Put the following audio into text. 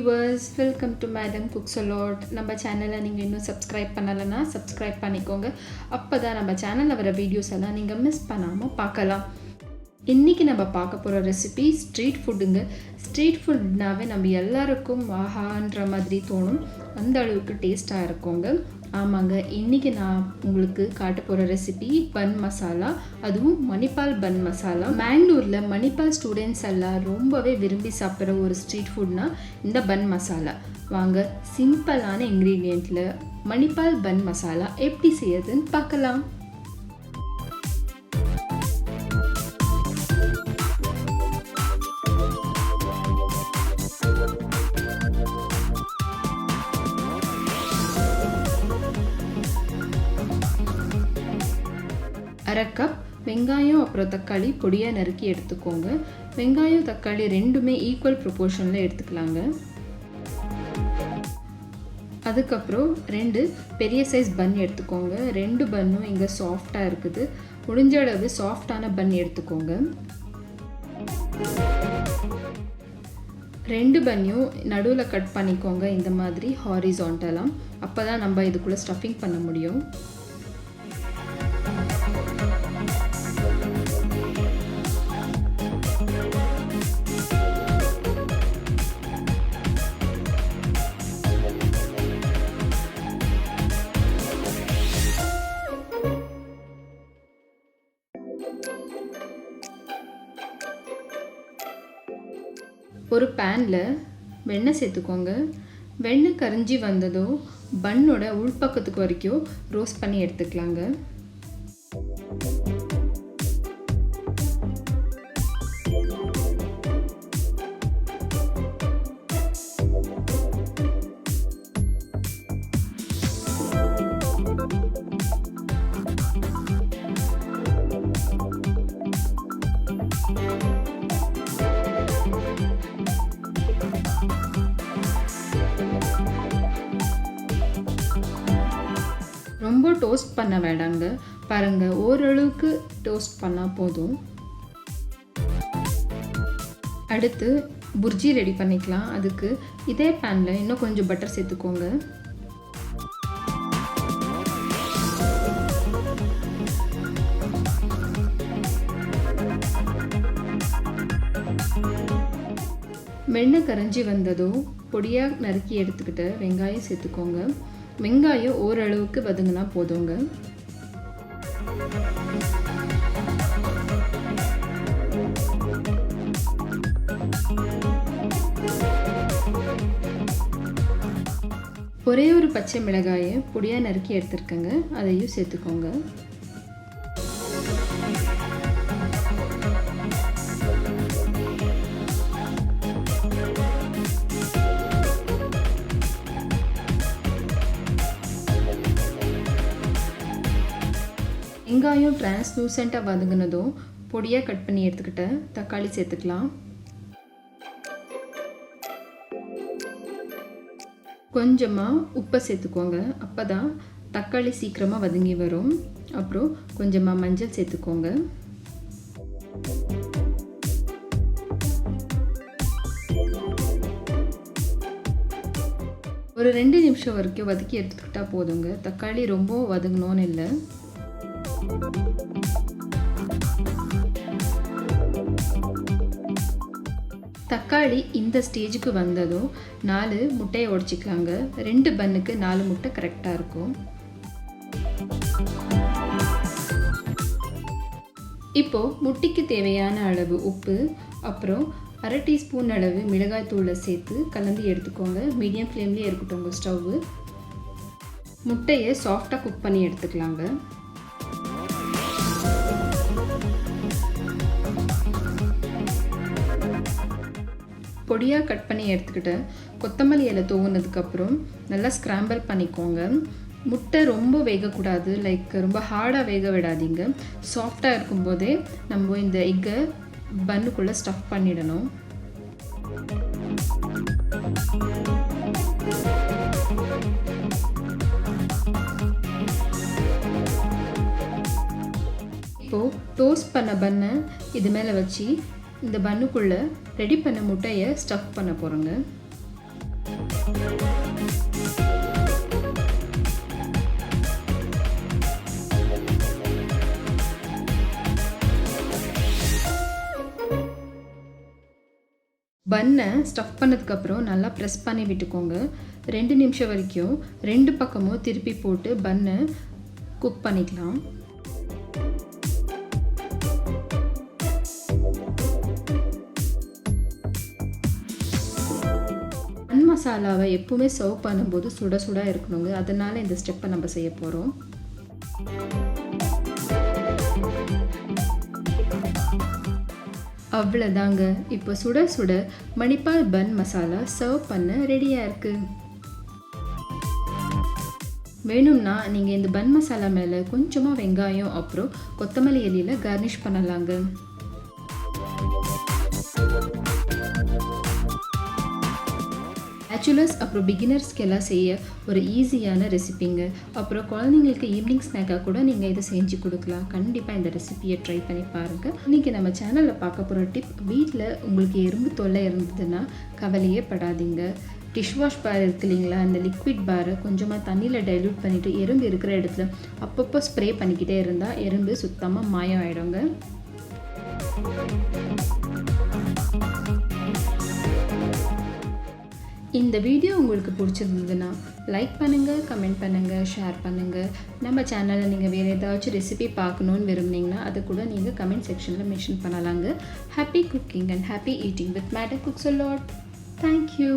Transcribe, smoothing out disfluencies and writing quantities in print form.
viewers, welcome to Madam Cooks a Lot. நம்ம சேனலை நீங்கள் இன்னும் சப்ஸ்கிரைப் பண்ணலைன்னா சப்ஸ்கிரைப் பண்ணிக்கோங்க. அப்போ தான் நம்ம சேனலில் வர வீடியோஸ் எல்லாம் நீங்கள் மிஸ் பண்ணாமல் பார்க்கலாம். இன்றைக்கி நம்ம பார்க்க போகிற ரெசிபி ஸ்ட்ரீட் ஃபுட்டுங்க. ஸ்ட்ரீட் ஃபுட்னாவே நம்ம எல்லாருக்கும் ஆஹான்ற மாதிரி தோணும், அந்த அளவுக்கு டேஸ்ட்டாக இருக்குங்க. ஆமாங்க, இன்றைக்கி நான் உங்களுக்கு காட்ட போகிற ரெசிபி பன் மசாலா, அதுவும் மணிப்பால் பன் மசாலா. மேங்களூரில் மணிப்பால் ஸ்டூடெண்ட்ஸ் எல்லாம் ரொம்பவே விரும்பி சாப்பிட்ற ஒரு ஸ்ட்ரீட் ஃபுட்னா இந்த பன் மசாலா. வாங்க, சிம்பிளான இன்க்ரீடியண்ட்டில் மணிப்பால் பன் மசாலா எப்படி செய்யறதுன்னு பார்க்கலாம். அரை கப் வெங்காயம் அப்புறம் தக்காளி பொடியாக நறுக்கி எடுத்துக்கோங்க. வெங்காயம் தக்காளி ரெண்டுமே ஈக்குவல் ப்ரொபோர்ஷனில் எடுத்துக்கலாங்க. அதுக்கப்புறம் 2 பெரிய சைஸ் பன் எடுத்துக்கோங்க. 2 பன்னும் இங்கே சாஃப்டாக இருக்குது. முடிஞ்ச அளவு சாஃப்டான பன் எடுத்துக்கோங்க. 2 பன்னையும் நடுவில் கட் பண்ணிக்கோங்க, இந்த மாதிரி ஹாரிசான்டலாக. அப்போ தான் நம்ம இதுக்குள்ளே ஸ்டஃபிங் பண்ண முடியும். ஒரு பேனில் வெண்ணெய் சேர்த்துக்கோங்க. வெண்ணெய் கரிஞ்சி வந்ததும் பன்னோட உள்பக்கத்துக்கு வரைக்கும் ரோஸ்ட் பண்ணி எடுத்துக்கலாங்க. ரொம்ப டோஸ்ட் பண்ண வேண்டாங்க, பாருங்கள், ஓரளவுக்கு டோஸ்ட் பண்ணால் போதும். அடுத்து புர்ஜி ரெடி பண்ணிக்கலாம். அதுக்கு இதே பேனில் இன்னும் கொஞ்சம் பட்டர் சேர்த்துக்கோங்க. வெண்ணெய் கரைஞ்சி வந்ததும் பொடியாக நறுக்கி எடுத்துக்கிட்டு வெங்காயம் சேர்த்துக்கோங்க. வெங்காயம் ஓரளவுக்கு வதங்கினா போதுங்க. ஒரே ஒரு பச்சை மிளகாயை பொடியாக நறுக்கி எடுத்துருக்கேங்க, அதையும் சேர்த்துக்கோங்க. வெங்காயம் டிரான்ஸ்லூசண்ட்டாக வதங்கினதும் பொடியாக கட் பண்ணி எடுத்துக்கிட்ட தக்காளி சேர்த்துக்கலாம். கொஞ்சமாக உப்பை சேர்த்துக்கோங்க, அப்போ தான் தக்காளி சீக்கிரமாக வதங்கி வரும். அப்புறம் கொஞ்சமாக மஞ்சள் சேர்த்துக்கோங்க. ஒரு 2 நிமிஷம் வரைக்கும் வதக்கி எடுத்துக்கிட்டா போதுங்க. தக்காளி ரொம்ப வதங்கணும்னு இல்லை. தக்காளி இந்த ஸ்டேஜுக்கு வந்ததும் 4 முட்டையை உடைச்சிக்கலாங்க. 2 பன்னுக்கு 4 முட்டை கரெக்டாக இருக்கும். இப்போது முட்டைக்கு தேவையான அளவு உப்பு, அப்புறம் அரை டீஸ்பூன் அளவு மிளகாய் தூளை சேர்த்து கலந்து எடுத்துக்கோங்க. மீடியம் ஃப்ளேம்லேயே இருக்கட்டும் உங்கள் ஸ்டவ்வு. முட்டையை சாஃப்டாக குக் பண்ணி எடுத்துக்கலாங்க. பொடியாக கட் பண்ணி எடுத்துக்கிட்டு கொத்தமல்லி இலை தூவுனதுக்கப்புறம் நல்லா ஸ்க்ராம்பிள் பண்ணிக்கோங்க. முட்டை ரொம்ப வேகக்கூடாது, ரொம்ப ஹார்டாக வேக விடாதீங்க. சாஃப்டாக இருக்கும்போதே நம்ம இந்த எக்கை பன்னுக்குள்ளே ஸ்டஃப் பண்ணிடணும். இப்போது டோஸ்ட் பண்ண பன்னை இது மேலே வச்சு இந்த பன்னுக்குள்ளே ரெடி பண்ண முட்டையை ஸ்டஃப் பண்ண போகிறோங்க. பன்னை ஸ்டஃப் பண்ணதுக்கப்புறம் நல்லா ப்ரெஸ் பண்ணி விட்டுக்கோங்க. 2 நிமிஷம் வரைக்கும் 2 பக்கமும் திருப்பி போட்டு பன்னை குக் பண்ணிக்கலாம். பன் மசாலாவை எப்பவுமே சர்வ் பண்ணும்போது சுட சுட இருக்கணுங்க. அதனால இந்த ஸ்டெப்பை நம்ம செய்ய போகிறோம். அவ்வளோதாங்க. இப்போ சுட சுட மணிப்பால் பன் மசாலா சர்வ் பண்ண ரெடியாக இருக்குது. வேணும்னா நீங்கள் இந்த பன் மசாலா மேலே கொஞ்சமாக வெங்காயம் அப்புறம் கொத்தமல்லி இலையில் கார்னிஷ் பண்ணலாங்க. பேச்சுலர்ஸ் அப்புறம் பிகினர்ஸ்க்கு எல்லாம் செய்ய ஒரு ஈஸியான ரெசிபிங்க. அப்புறம் குழந்தைங்களுக்கு ஈவினிங் ஸ்நாக்காக கூட நீங்கள் இதை செஞ்சு கொடுக்கலாம். கண்டிப்பாக இந்த ரெசிபியை ட்ரை பண்ணி பாருங்கள். இன்றைக்கி நம்ம சேனலில் பார்க்க போகிற டிப், வீட்டில் உங்களுக்கு எறும்பு தொல்லை இருந்ததுன்னா கவலையே படாதீங்க. டிஷ்வாஷ் பார் இருக்கு இல்லைங்களா, அந்த லிக்விட் பாரை கொஞ்சமாக தண்ணியில் டைல்யூட் பண்ணிவிட்டு எறும்பு இருக்கிற இடத்துல அப்பப்போ ஸ்ப்ரே பண்ணிக்கிட்டே இருந்தால் எறும்பு சுத்தமாக மாயம் ஆகிடுங்க. இந்த வீடியோ உங்களுக்கு பிடிச்சிருந்ததுன்னா லைக் பண்ணுங்கள், கமெண்ட் பண்ணுங்கள், ஷேர் பண்ணுங்கள். நம்ம சேனலில் நீங்கள் வேறு ஏதாச்சும் ரெசிபி பார்க்கணுன்னு விரும்புனீங்கன்னா அதை கூட நீங்கள் கமெண்ட் செக்ஷனில் மென்ஷன் பண்ணலாங்க. Happy cooking and happy eating with madam cooks a lot. Thank you.